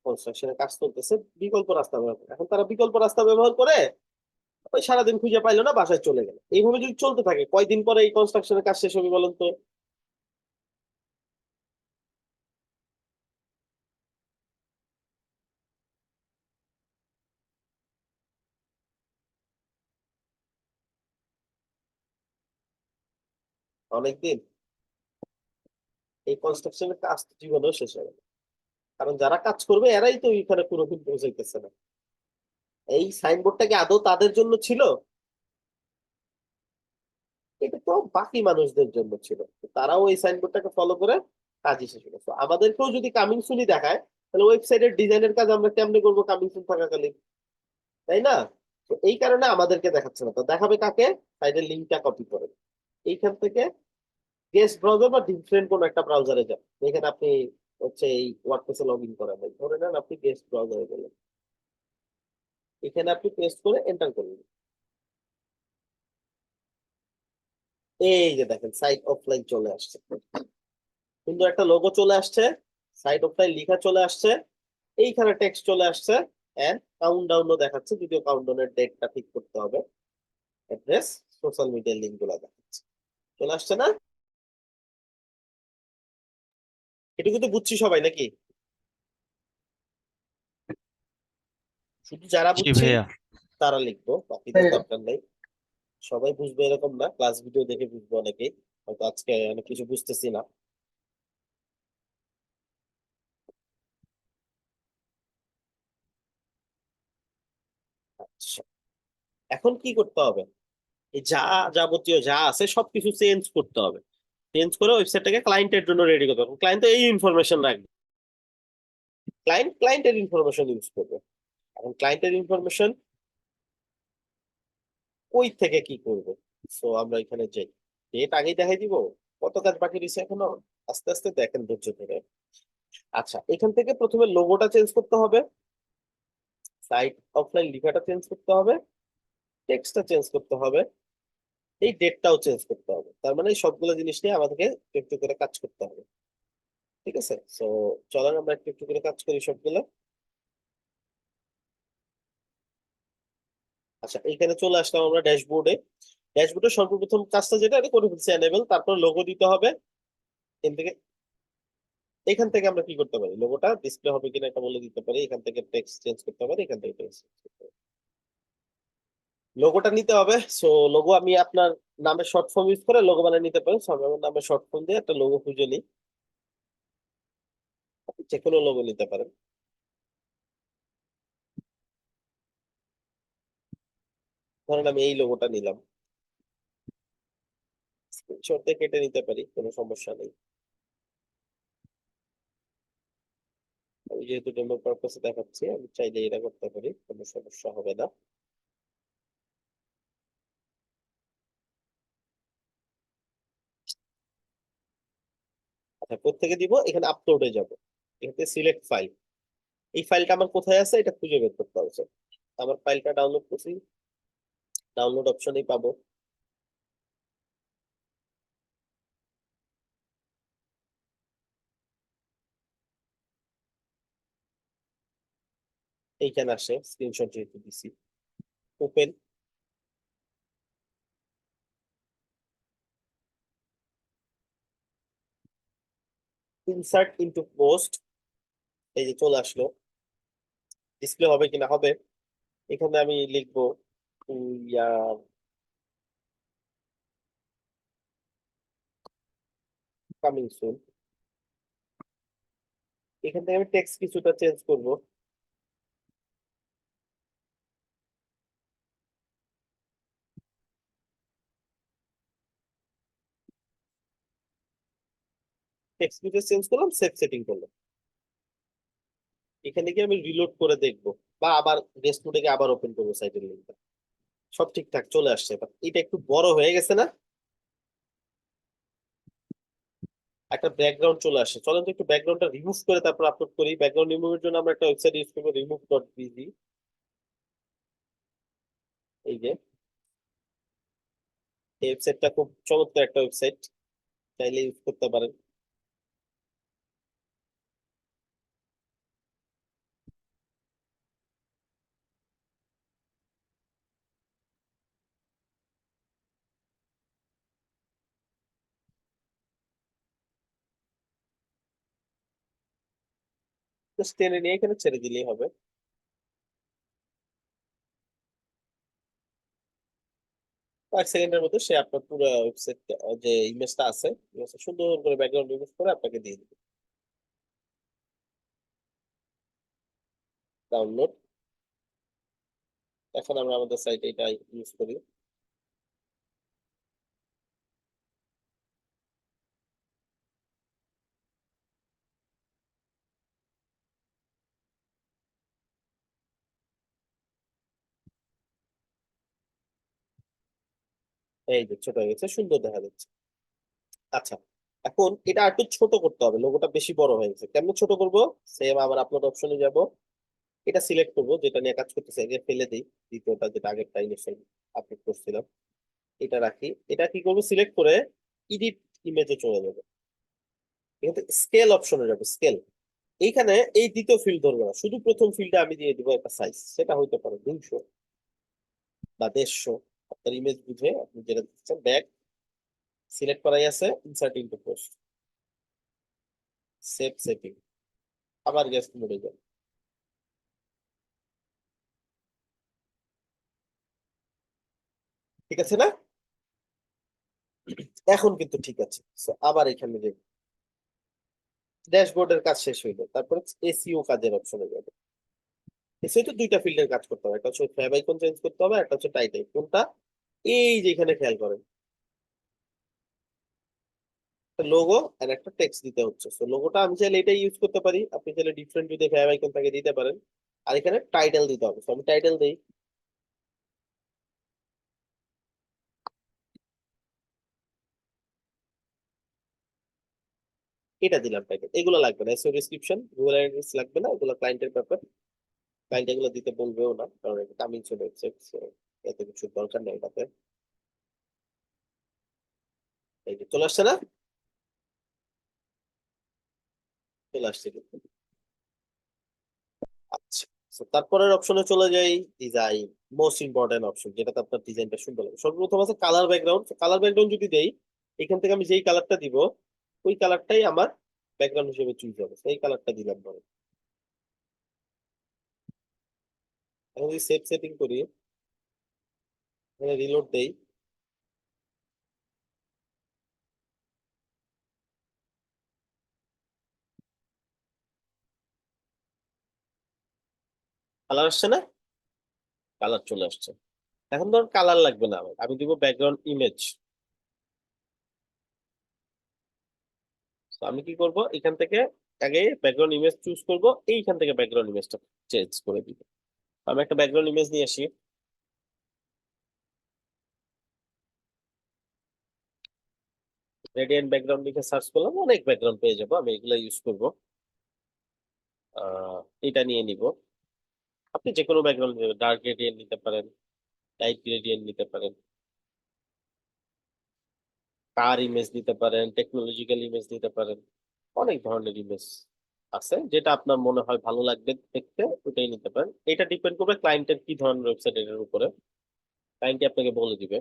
কনস্ট্রাকশনের কাজ চলতেছে, বিকল্প রাস্তা ব্যবহার করে। এখন তারা বিকল্প রাস্তা ব্যবহার করে ওই সারাদিন খুঁজে পাইলো না, বাসায় চলে গেল। এইভাবে যদি চলতে থাকে কয়দিন পরে এই কনস্ট্রাকশনের কাজ শেষ হবে বলেন তো? অনেকদিন। এই কনস্ট্রাকশনের কাজ তো জীবনেও শেষ হবে না। কারণ যারা কাজ করবে এরাই তো এখানে পুরোপুরি পৌঁছাইতেছে না। এই সাইনবোর্ডটা কি আদৌ তাদের জন্য ছিল? এটা তো বাকি মানুষদের জন্য ছিল। তো তারাও এই সাইনবোর্ডটাকে ফলো করে কাজই শেষ হলো। তো আমাদেরকেও যদি কামিং সুনি দেখায়, তাহলে ওয়েবসাইটের ডিজাইনের কাজ আমরা কেমনে করবো কামিং সুন থাকাকালীন, তাই না? তো এই কারণে আমাদেরকে দেখাচ্ছে না। তো দেখাবে কাকে? সাইটের লিঙ্কটা কপি করে এইখান থেকে গেস্ট ব্রাউজার বা ডিফারেন্ট কোন একটা ব্রাউজারে যান। এখানে আপনি হচ্ছে এই ওয়ার্ডপ্রেসে লগ ইন করা হয়, ধরে নেন আপনি গেস্ট ব্রাউজারে গেলেন, এখানে আপনি পেস্ট করে এন্টার করলেন। এই যে দেখেন সাইট অফলাইন চলে আসছে, সুন্দর একটা লোগো চলে আসছে, সাইট অফলাইন লেখা চলে আসছে, এইখানে টেক্সট চলে আসছে, এন্ড কাউন্টডাউনও দেখাচ্ছে, যদিও কাউন্টডাউনের ডেটটা ঠিক করতে হবে। অ্যাড্রেস, সোশ্যাল মিডিয়ার লিঙ্ক গুলো দেখাচ্ছে। চলে আসছে না? এটুকু তো বুঝছি সবাই নাকি? শুধু যারা জি বুঝছি ভাইয়া। তারা লিখবো, বাকিদের দরকার নেই। সবাই বুঝবে এরকম না, ক্লাস ভিডিও দেখে বুঝবো অনেকেই, হয়তো আজকে অনেক কিছু বুঝতেছি না। আচ্ছা, এখন কি করতে হবে? এই যাবতীয় যা আছে সবকিছু চেঞ্জ করতে হবে। চেঞ্জ করে ওয়েবসাইটটাকে ক্লায়েন্টের জন্য রেডি করতে হবে। ক্লায়েন্ট তো এই ইনফরমেশন রাখবে, ক্লায়েন্টের ইনফরমেশন ইউজ করবে। এখন ক্লায়েন্টের ইনফরমেশন কই থেকে কি করবে? সো আমরা এখানে যাই, ডেট আগেই দেখাই দিব। কত কাজ বাকি রয়েছে এখনো, আস্তে আস্তে দেখেন ধৈর্য ধরে। আচ্ছা, এখান থেকে প্রথমে লোগোটা চেঞ্জ করতে হবে, সাইট অফলাইন লেখাটা চেঞ্জ করতে হবে, টেক্সটটা চেঞ্জ করতে হবে, এই ডেটটাও চেঞ্জ করতে হবে। তার মানে এই সবগুলো জিনিস নিয়ে আমাদেরকে একটু একটু করে কাজ করতে হবে। ঠিক আছে, সো চলেন আমরা একটু একটু করে কাজ করি সবগুলো। আচ্ছা, এইখানে চলে আসলাম আমরা ড্যাশবোর্ডে। ড্যাশবোর্ডের সর্বপ্রথম কাজটা যেটা, এটা করে ফেলছি এনেবল, তারপর লোগো দিতে হবে। এখান থেকে এখান থেকে আমরা কি করতে পারি, লোগোটা ডিসপ্লে হবে কিনা এটা বলে দিতে পারি। এখান থেকে টেক্সট চেঞ্জ করতে পারি, এখান থেকে টেক্সট চেঞ্জ করতে পারি। লোগোটা নিতে হবে। সো লোগো আমি আপনার নামের শর্ট ফর্ম ইউজ করে লোগো বানিয়ে নিতে পারেন। সো আমি আমার নামের শর্ট ফর্ম দিয়ে একটা লোগো খুঁজে নিই। আপনি যে কোনো লোগো নিতে পারেন। ধরেন আমি এই লোগোটা নিলাম, স্ক্রিনশট দিয়ে কেটে নিতে পারি, কোনো সমস্যা নেই। আমি যেহেতু ডেমো পারপাসে দেখাচ্ছি, আমি চাইলে এটা করতে পারি, কোনো সমস্যা হবে না। আচ্ছা, কোত্থেকে দিব? এখানে আপলোডে যাব, এখানে সিলেক্ট ফাইল। এই ফাইলটা আমার কোথায় আছে এটা খুঁজে বের করতে হবে। আমার ফাইলটা ডাউনলোড করছি, ডাউনলোড অপশনেই পাবো। এইখানে আসে, স্ক্রিনশট যেহেতু দিছি, ওপেন। ইনসার্ট ইনটু পোস্ট, এই যে চলে আসলো। ডিসপ্লে হবে কিনা? হবে। এখানে আমি লিখবো কামিং সুন। এখান থেকে আমি টেক্সট কিছুটা চেঞ্জ করব। টেক্সট কিছু চেঞ্জ করলাম, সেভ সেটিং করলাম। এখানে গিয়ে আমি রিলোড করে দেখবো, বা আবার ডেস্কটপে গিয়ে আবার ওপেন করবো সাইটের লিঙ্কটা। সব ঠিকঠাক চলে আসছে। But এটা একটু বড় হয়ে গেছে না? একটা ব্যাকগ্রাউন্ড চলে আসে। চলেন তো একটু ব্যাকগ্রাউন্ডটা রিমুভ করে তারপর আপলোড করি। ব্যাকগ্রাউন্ড রিমুভের জন্য আমরা একটা ওয়েবসাইট ইউজ করবো, remove.bg। এই যে এই ওয়েবসাইটটা খুব চমৎকার একটা ওয়েবসাইট, চাইলে ইউজ করতে পারেন। জাস্ট টেনে নিয়ে এখানে ছেড়ে দিলেই হবে। কয়েক সেকেন্ডের মধ্যে সে আপনার পুরো ওয়েবসাইট, যে ইমেজটা আছে, ইমেজটা সুন্দর করে ব্যাকগ্রাউন্ড রিমুভ করে আপনাকে দিয়ে দিবে। ডাউনলোড। এখন আমরা আমাদের সাইটে এটা ইউজ করি। এই যে ছোট হয়ে গেছে, সুন্দর দেখা যাচ্ছে। আচ্ছা, এখন এটা একটু ছোট করতে হবে, লোগোটা বেশি বড় হয়ে গেছে। কেমন ছোট করব? সেম আবার আপলোড অপশনে যাব, এটা সিলেক্ট করব যেটা নিয়ে কাজ করতেছে, আগে ফেলে দিই। দ্বিতীয়টা যেটা আগেরটা ইনিশিয়াল আপলোড করছিলাম, এটা রাখি। এটা কি করব? সিলেক্ট করে এডিট ইমেজে চলে যাবে। এখানে স্কেল অপশনে যাবে, স্কেল। এইখানে এই দ্বিতীয় ফিল্ড ধরবো না, শুধু প্রথম ফিল্ডে আমি দিয়ে দিব একটা সাইজ। সেটা হইতে পারে 200 বা 150। আপনার ইমেজ বুঝে আপনি যেটা দিচ্ছেন। ব্যাক সিলেক্ট করাই আছে, insert into post, save setting, আবার গেস্ট মোডে যাবে। ঠিক আছে না? এখন কিন্তু ঠিক আছে। So, আবার এখানে যে ড্যাশবোর্ডের কাজ শেষ হইলো, তারপর এসইও কাজের অপশনে যাবে। এসইও তো দুইটা ফিল্ডের কাজ করতে হবে, একটা হচ্ছে ফ্যাব আইকন চেঞ্জ করতে হবে, একটা হচ্ছে টাইটেল। কোনটা? এই যে এখানে খেয়াল করেন, একটা লোগো আর একটা টেক্সট দিতে হচ্ছে। তো লোগোটা আমি চাইলে এটাই ইউজ করতে পারি, আপনি চাইলে ডিফারেন্ট যদি ফ্যাব আইকন থাকে দিতে পারেন। আর এখানে টাইটেল দিতে হবে। তো আমি টাইটেল দিই। এটা দিলাম টাইটেল। এগুলো লাগবে না, এসইও ডেসক্রিপশন, গুগল অ্যানালিটিক্স লাগবে না, এগুলো ক্লায়েন্টের ব্যাপার। ক্লায়েন্ট এগুলো দিতে বলবেও না, কারণ এটা কামিং চলে এসেছে। So, এত কিছু দরকার নেই এটাতে। এই যে চলে আসছে না? চলে আসছে কিন্তু। আচ্ছা, so তারপরের অপশনে চলে যাই। ডিজাইন, মোস্ট ইম্পর্টেন্ট অপশন, যেটাতে আপনার ডিজাইনটা সুন্দর লাগে। সর্বপ্রথম আছে কালার ব্যাকগ্রাউন্ড। কালার ব্যাকগ্রাউন্ড যদি দেই, এখান থেকে আমি যেই কালারটা দিব, ওই কালারটাই আমার ব্যাকগ্রাউন্ড হিসেবে চুজ হবে। সেই কালারটা দিলাম ধরো। এখন যদি সেভ সেটিং করি, রিলোড দেই। কালার আসছে না? কালার চলে আসছে। এখন ধর কালার লাগবে না আমার, আমি দিব ব্যাকগ্রাউন্ড ইমেজ। আমি কি করব, এখান থেকে আগে ব্যাকগ্রাউন্ড ইমেজ চুজ করব, এইখান থেকে ব্যাকগ্রাউন্ড ইমেজটা চেঞ্জ করে দিব। আমি একটা ব্যাকগ্রাউন্ড ইমেজ নিয়ে আসি। রেডিয়েন্ট ব্যাকগ্রাউন্ড লিখে সার্চ করলাম, অনেক ব্যাকগ্রাউন্ড পেয়ে যাবো, আমি এগুলা ইউজ করব। এটা নিয়ে নিব। আপনি যে কোনো ব্যাকগ্রাউন্ড নেবেন, ডার্ক গ্রেডিয়েন্ট নিতে পারেন, লাইট গ্রেডিয়েন্ট নিতে পারেন, কার ইমেজ নিতে পারেন, টেকনোলজিক্যাল ইমেজ নিতে পারেন, অনেক ধরনের ইমেজ আছে, যেটা আপনার মনে হয় ভালো লাগবে দেখতে ওটাই নিতে পারেন। এটা ডিপেন্ড করবে ক্লায়েন্টের কি ধরনের ওয়েবসাইট এর উপরে, ক্লায়েন্টই আপনাকে বলে দিবে।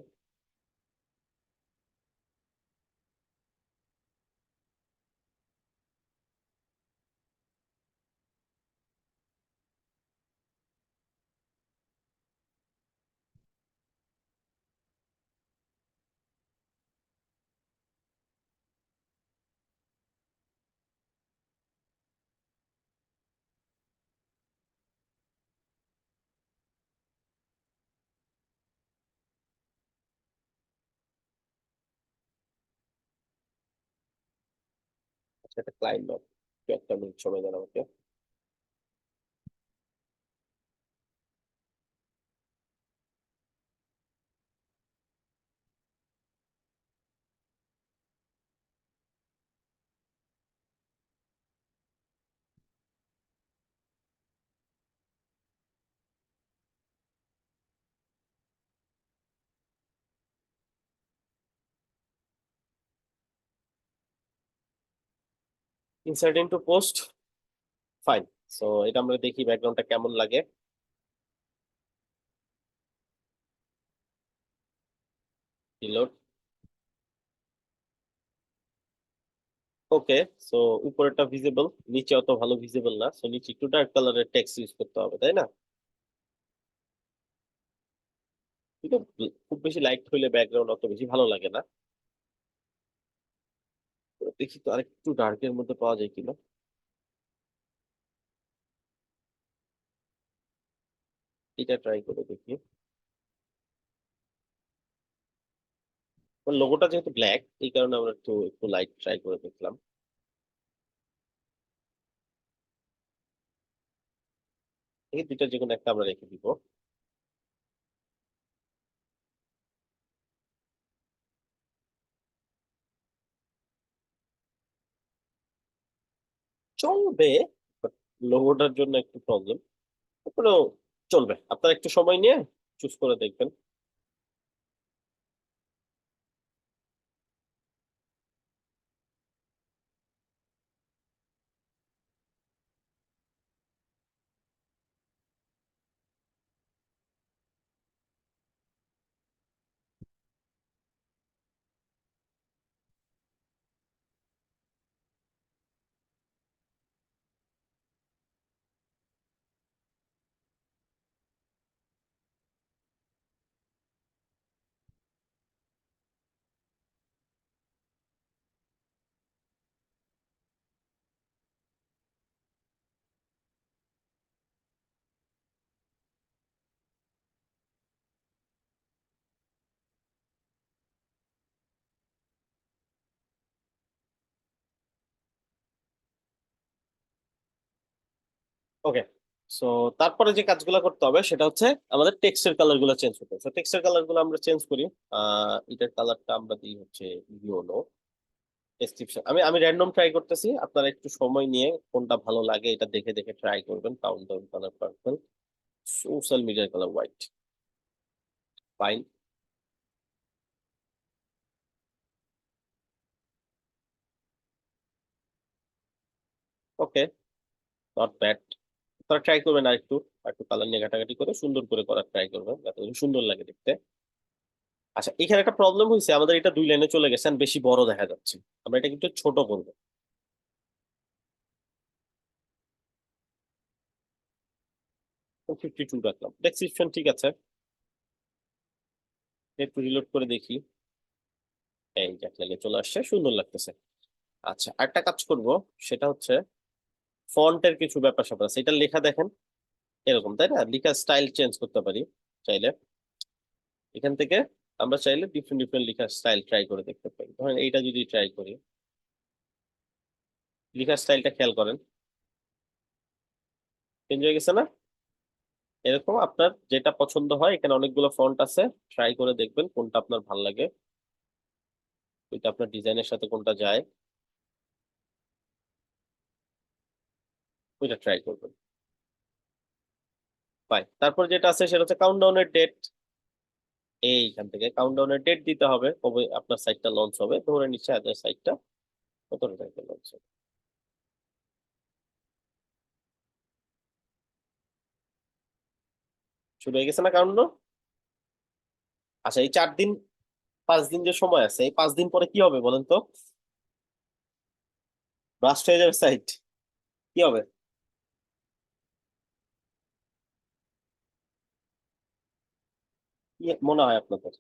আচ্ছা, এটা ক্লায়েন্ট নট, একটা মিনিট সময় দেন আমাকে। Insert into post, fine. So এটা আমরা দেখি ব্যাকগ্রাউন্ডটা কেমন লাগে। রিলোড। ওকে। সো উপরেরটা ভিজিবল, নিচে অত ভালো ভিজিবল না, সো নিচে একটু ডার্ক কালারের টেক্সট ইউজ করতে হবে, তাই না? কিন্তু খুব বেশি লাইট হইলে ব্যাকগ্রাউন্ড অত বেশি ভালো লাগে না। তো দেখি তো আরেকটু ডার্কের মধ্যে পাওয়া যায় কিনা। এটা ট্রাই করে দেখি। লোগোটা যেহেতু ব্ল্যাক, এই কারণে আমরা একটু একটু লাইট ট্রাই করে দেখলাম। এই দুইটা যে কোনো একটা আমরা রেখে দিব। চলবে, লোগোটার জন্য একটু প্রবলেম, তারপরেও চলবে। আপনারা একটু সময় নিয়ে চুজ করে দেখবেন। ওকে। সো তারপরে যে কাজগুলো করতে হবে সেটা হচ্ছে আমাদের টেক্সটের কালার গুলো চেঞ্জ করতে হবে। টেক্সটের কালার গুলো আমরা চেঞ্জ করি। এটার কালারটা আমরা দিই হচ্ছে ইয়েলো। ডেসক্রিপশন আমি আমি র্যান্ডম ট্রাই করতেছি, আপনারা একটু সময় নিয়ে কোনটা ভালো লাগে এটা দেখে দেখে ট্রাই করবেন। কাউন্টডাউন কালার পার্পল, সোশ্যাল মিডিয়ার colour white, fine. Okay, not bad. আপনারা ট্রাই করবেন আর একটু, কালার নিয়ে ঘাটাঘাটি করে সুন্দর করে করার ট্রাই করবেন যাতে করে সুন্দর লাগে দেখতে। আচ্ছা, এখানে একটা প্রবলেম হয়েছে, আমাদের এটা দুই লাইনে চলে গেছে and বেশি বড় দেখা যাচ্ছে। আমরা এটা কিন্তু ছোট করবো। 52 রাখলাম, ডেসক্রিপশন ঠিক আছে। একটু রিলোড করে দেখি। এই যে একটা লেগে চলে আসছে, সুন্দর লাগতেছে। আচ্ছা, আরেকটা কাজ করব, সেটা হচ্ছে ফন্টের কিছু ব্যাপার স্যাপার আছে। এটা লেখা দেখেন এরকম, তাই না? লেখা স্টাইল চেঞ্জ করতে পারি চাইলে। এখান থেকে আমরা চাইলে ডিফারেন্ট ডিফারেন্ট লেখার স্টাইল ট্রাই করে দেখতে পারি। ধরেন এইটা যদি ট্রাই করি, লেখার স্টাইলটা খেয়াল করেন, চেঞ্জ হয়ে গেছে না? এরকম আপনার যেটা পছন্দ হয়, এখানে অনেকগুলো ফন্ট আছে, ট্রাই করে দেখবেন কোনটা আপনার ভালো লাগে, এটা আপনার ডিজাইনের সাথে কোনটা যায়, ওইটা ট্রাই করবেন। বাই। তারপর যেটা আছে সেটা হচ্ছে কাউন্টডাউনের ডেট। এইখান থেকে কাউন্টডাউনের ডেট দিতে হবে কবে আপনার সাইটটা লঞ্চ হবে। ধরে নিচ্ছে আপনার সাইটটা কত তারিখে লঞ্চ হবে। শুরু হয়ে গেছে না কাউন্টডাউন? আচ্ছা, এই 4 দিন 5 দিন যে সময় আছে, এই 5 দিন পরে কি হবে বলেন তো? ব্রাস্ট হয়ে যাবে সাইট, কি হবে? কি মনে হয় আপনাদের?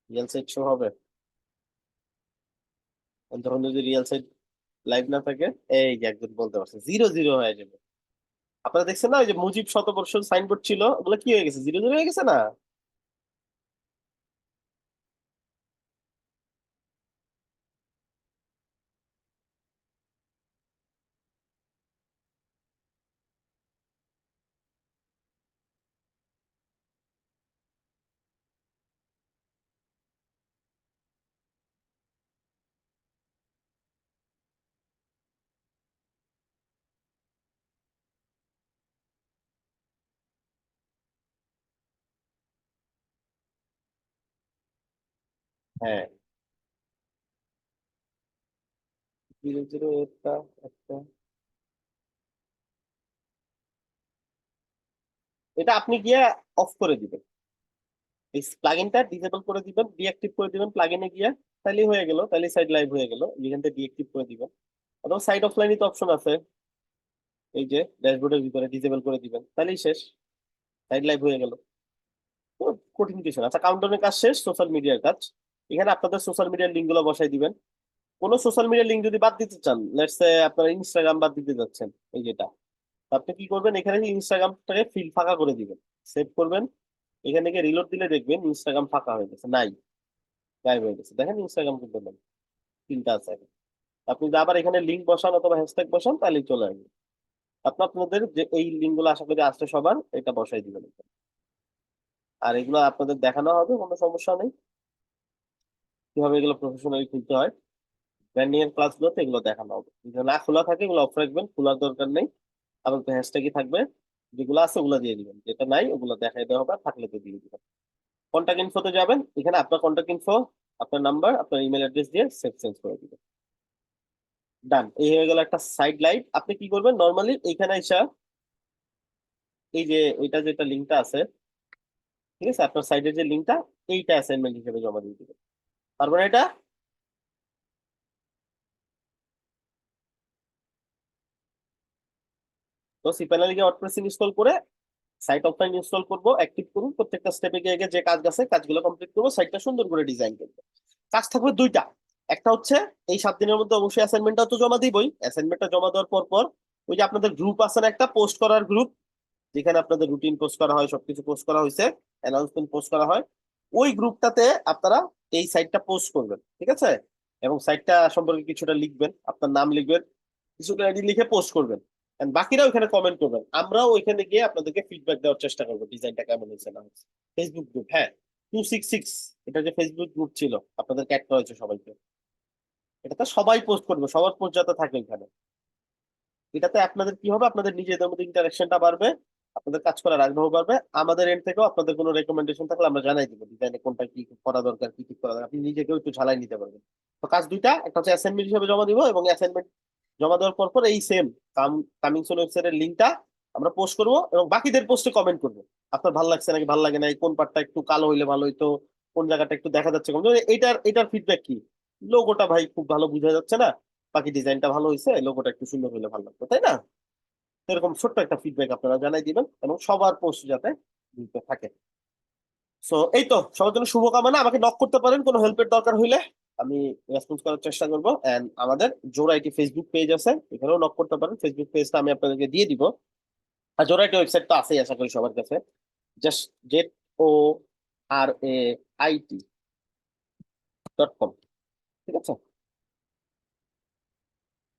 রিয়েল সাইট শো হবে? তখন যদি রিয়েল সাইট লাইভ না থাকে, এই যে একজন বলতে পারছে 0-0 হয়ে যাবে। আপনারা দেখছেন না ওই যে মুজিব শতবর্ষ সাইনবোর্ড ছিল, ওগুলো কি হয়ে গেছে? 0-0 হয়ে গেছে না? হ্যাঁ, 0-0 একটা একটা এটা আপনি গিয়ে অফ করে দিবেন, এই প্লাগইনটা ডিসেবল করে দিবেন, ডিঅ্যাক্টিভ করে দিবেন প্লাগইনে গিয়ে, তাহলেই হয়ে গেল, তাহলে সাইট লাইভ হয়ে গেল। এখান থেকে ডিঅ্যাক্টিভ করে দিবেন, অথবা সাইট অফলাইনে তো অপশন আছে, এই যে ড্যাশবোর্ডের ভিতরে ডিসেবল করে দিবেন, তাহলেই শেষ, সাইট লাইভ হয়ে গেল। তো কঠিন কিছু না। আচ্ছা, কাউন্টডাউনের কাজ শেষ, সোশ্যাল মিডিয়ার কাজ। এখানে আপনাদের সোশ্যাল মিডিয়ার লিঙ্ক গুলো বসাই দিবেন। কোনো সোশ্যাল মিডিয়ার লিঙ্ক যদি বাদ দিতে চান, লেটস সে আপনারা ইনস্টাগ্রাম বাদ দিতে যাচ্ছেন, এই যেটা, তো আপনি কি করবেন, এখানে ইনস্টাগ্রামটাকে ফিল ফাঁকা করে দিবেন, সেভ করবেন। এখান থেকে রিলোড দিলে দেখবেন ইনস্টাগ্রাম ফাঁকা হয়ে গেছে, নাই, গায়েব হয়ে গেছে। দেখেন ইনস্টাগ্রাম কিন্তু নেই, তিনটা আছে এখন। আপনি যদি আবার এখানে লিঙ্ক বসান অথবা হ্যাশট্যাগ বসান, তাহলেই চলে আসবে। আপনাদের যে এই লিঙ্ক গুলো আশা করি আসছে সবার, এটা বসাই দিবেন এখানে। আর এগুলো আপনাদের দেখানো হবে, কোনো সমস্যা নেই, কিভাবে এগুলো প্রফেশনালি খুলতে হয়। ব্র্যান্ডিং এর ক্লাস গুলোতে এগুলো দেখানো হবে। যদি না খোলা থাকে এগুলো অফ রাখবেন, খোলার দরকার নেই। আবার হ্যাশট্যাগই থাকবে, যেগুলো আছে ওগুলো দিয়ে দিবেন, যেটা নাই ওগুলো দেখাই দেওয়া হবে, আর থাকলে তো দিয়ে দিবেন। কন্ট্যাক্ট ইনফোতে যাবেন, এখানে আপনার কন্ট্যাক্ট ইনফো, আপনার নাম্বার, আপনার ইমেল অ্যাড্রেস দিয়ে সেভ চেঞ্জ করে দিবেন। ডান, এই হয়ে গেল একটা সাইড লাইট। আপনি কি করবেন, নর্মালি এইখানে এসে এই যে এটা যেটা লিঙ্কটা আছে, ঠিক আছে, আপনার সাইডের যে লিঙ্কটা, এইটা অ্যাসাইনমেন্ট হিসেবে জমা দিয়ে দিবেন। পারবেন এটা? তো সিপ্যানেল গিয়ে ওয়ার্ডপ্রেস ইনস্টল করে সাইট অফলাইন ইনস্টল করবো, অ্যাক্টিভ করুন, প্রত্যেকটা স্টেপে গিয়ে গিয়ে যে কাজ আছে কাজগুলো কমপ্লিট করবো, সাইটটা সুন্দর করে ডিজাইন করবো। কাজ থাকবে দুইটা। একটা হচ্ছে এই 7 দিনের মধ্যে অবশ্যই অ্যাসাইনমেন্টটা তো জমা দিবই। অ্যাসাইনমেন্টটা জমা দেওয়ার পর পর ওই যে আপনাদের গ্রুপ আছে না একটা, পোস্ট করার গ্রুপ, যেখানে আপনাদের রুটিন পোস্ট করা হয়, সবকিছু পোস্ট করা হয়েছে, অ্যানাউন্সমেন্ট পোস্ট করা হয়, ওই গ্রুপটাতে আপনারা এই সাইটটা পোস্ট করবেন, ঠিক আছে? এবং সাইটটা সম্পর্কে কিছুটা লিখবেন, আপনার নাম লিখবেন, কিছুটা আইডি লিখে পোস্ট করবেন। And বাকিরা ওখানে কমেন্ট করবেন, আমরাও ওইখানে গিয়ে আপনাদেরকে ফিডব্যাক দেওয়ার চেষ্টা করবো, ডিজাইনটা কেমন হয়েছে না হয়েছে। ফেসবুক গ্রুপ, হ্যাঁ, 266, এটা যে ফেসবুক গ্রুপ ছিল, আপনাদেরকে অ্যাড করা হয়েছে সবাইকে। এটাতে সবাই পোস্ট করবে, সবার পোস্ট যাতে থাকে এখানে। এটাতে আপনাদের কি হবে, আপনাদের নিজেদের মধ্যে ইন্টারাকশনটা বাড়বে, আপনাদের কাজ করার আগ্রহ বাড়বে। আমাদের এন্ড থেকেও আপনাদের কোনো রেকমেন্ডেশন থাকলে আমরা জানাই দিব, ডিজাইনে কোনটা কি করা দরকার, কি ঠিক করা দরকার, আপনি নিজেকেও একটু ঝালাই নিতে পারবেন। তো কাজ দুইটা, একটা হচ্ছে অ্যাসাইনমেন্ট হিসেবে জমা দিব, এবং অ্যাসাইনমেন্ট জমা দেওয়ার পর পর এই সেম কামিং সুন ওয়েবসাইটের লিঙ্কটা আমরা পোস্ট করব, এবং বাকিদের পোস্টে কমেন্ট করব, আপনার ভালো লাগছে নাকি ভালো লাগে না, কোন পার্টটা একটু কালো হইলে ভালো হইতো, কোন জায়গাটা একটু দেখা যাচ্ছে কম, এটার ফিডব্যাক কি, লোগোটা ভাই খুব ভালো বোঝা যাচ্ছে না, বাকি ডিজাইনটা ভালো হয়েছে, লোগোটা একটু সুন্দর হইলে ভালো লাগতো, তাই না? এরকম ছোট্ট একটা ফিডব্যাক আপনারা জানাই দিবেন এবং সবার পোস্ট যাতে দিতে থাকে। সো এই তো, সবার জন্য শুভকামনা। আমাকে নক করতে পারেন কোনো হেল্পের দরকার হইলে, আমি রেসপন্স করার চেষ্টা করবো। এন্ড আমাদের জোড়া আইটি ফেসবুক পেজ আছে, এখানেও নক করতে পারেন। ফেসবুক পেজটা আমি আপনাদেরকে দিয়ে দিব। আর জোড়া আইটি ওয়েবসাইট তো আছেই আশা করি সবার কাছে, জাস্ট JORAIT.com, ঠিক আছে?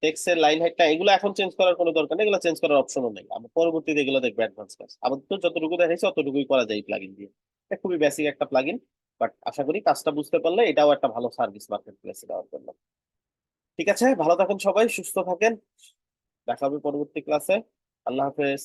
টেক্সটের লাইন হাইটটা এগুলো এখন চেঞ্জ করার কোনো দরকার নেই, এগুলো চেঞ্জ করার অপশনও নেই। আমরা পরবর্তীতে এগুলো দেখবো অ্যাডভান্স কাজ। আমাদের তো যতটুকু দেখাইছে অতটুকুই করা যায় প্লাগইন দিয়ে। এটা খুবই বেসিক একটা প্লাগইন, বাট আশা করি কাজটা বুঝতে পারলে এটাও একটা ভালো সার্ভিস মার্কেট প্লেসে দেওয়ার জন্য। ঠিক আছে, ভালো থাকেন সবাই, সুস্থ থাকেন, দেখা হবে পরবর্তী ক্লাসে। আল্লাহ হাফেজ।